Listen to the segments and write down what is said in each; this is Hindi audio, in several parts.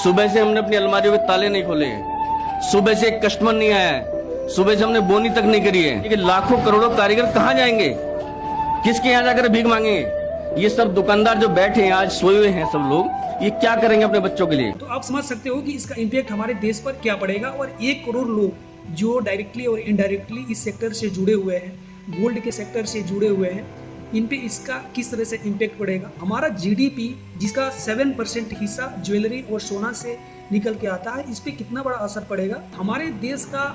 सुबह से हमने अपनी अलमारियों के ताले नहीं खोले हैं, सुबह से एक कस्टमर नहीं आया है, सुबह से हमने बोनी तक नहीं करी है। लेकिन लाखों करोड़ों कारीगर कहाँ जाएंगे, किसके यहाँ जाकर भीख मांगेंगे? ये सब दुकानदार जो बैठे हैं आज सोए हुए हैं सब लोग, ये क्या करेंगे अपने बच्चों के लिए? तो आप समझ सकते हो कि इसका इम्पैक्ट हमारे देश पर क्या पड़ेगा। और 1 करोड़ लोग जो डायरेक्टली और इनडायरेक्टली इस सेक्टर से जुड़े हुए हैं, गोल्ड के सेक्टर से जुड़े हुए हैं, इन पे इसका किस तरह से इम्पैक्ट पड़ेगा। हमारा जीडीपी जिसका 7% हिस्सा ज्वेलरी और सोना से निकल के आता है, इस पे कितना बड़ा असर पड़ेगा। हमारे देश का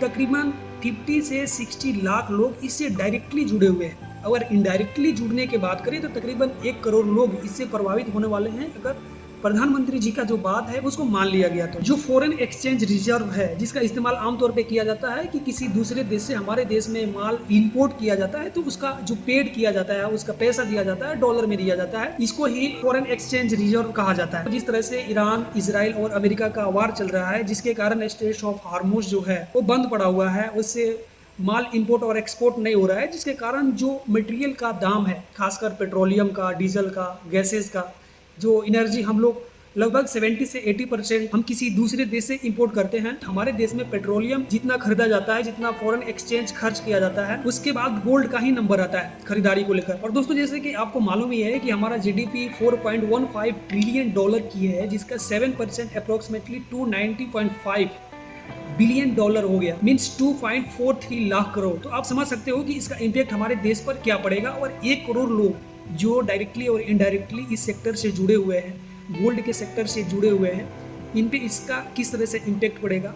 तकरीबन 50 से 60 लाख लोग इससे डायरेक्टली जुड़े हुए हैं। अगर इनडायरेक्टली जुड़ने की बात करें तो तकरीबन 1 करोड़ लोग इससे प्रभावित होने वाले हैं, अगर प्रधानमंत्री जी का जो बात है उसको मान लिया गया। तो जो फॉरेन एक्सचेंज रिजर्व है, जिसका इस्तेमाल आमतौर पे किया जाता है कि किसी दूसरे देश से हमारे देश में माल इंपोर्ट किया जाता है, तो उसका जो पेड किया जाता है, उसका पैसा दिया जाता है, डॉलर में दिया जाता है, इसको ही फॉरेन एक्सचेंज रिजर्व कहा जाता है। जिस तरह से ईरान, इजराइल और अमेरिका का वार चल रहा है, जिसके कारण स्ट्रेट ऑफ हार्मुज जो है वो बंद पड़ा हुआ है, उससे माल इंपोर्ट और एक्सपोर्ट नहीं हो रहा है, जिसके कारण जो मटेरियल का दाम है, खासकर पेट्रोलियम का, डीजल का, गैसेस का, जो एनर्जी हम लोग लगभग 70 से 80% हम किसी दूसरे देश से इंपोर्ट करते हैं। हमारे देश में पेट्रोलियम जितना खरीदा जाता है, जितना फॉरेन एक्सचेंज खर्च किया जाता है, उसके बाद गोल्ड का ही नंबर आता है खरीदारी को लेकर। और दोस्तों, जैसे कि आपको मालूम ही है कि हमारा जीडीपी 4.15 ट्रिलियन डॉलर की है, जिसका 7% अप्रोक्सीमेटली 290.5 बिलियन डॉलर हो गया, मीन्स 2.43 लाख करोड़। तो आप समझ सकते हो कि इसका इम्पैक्ट हमारे देश पर क्या पड़ेगा। और 1 करोड़ लोग जो डायरेक्टली और इनडायरेक्टली इस सेक्टर से जुड़े हुए हैं, गोल्ड के सेक्टर से जुड़े हुए हैं, इन पे इसका किस तरह से इम्पैक्ट पड़ेगा।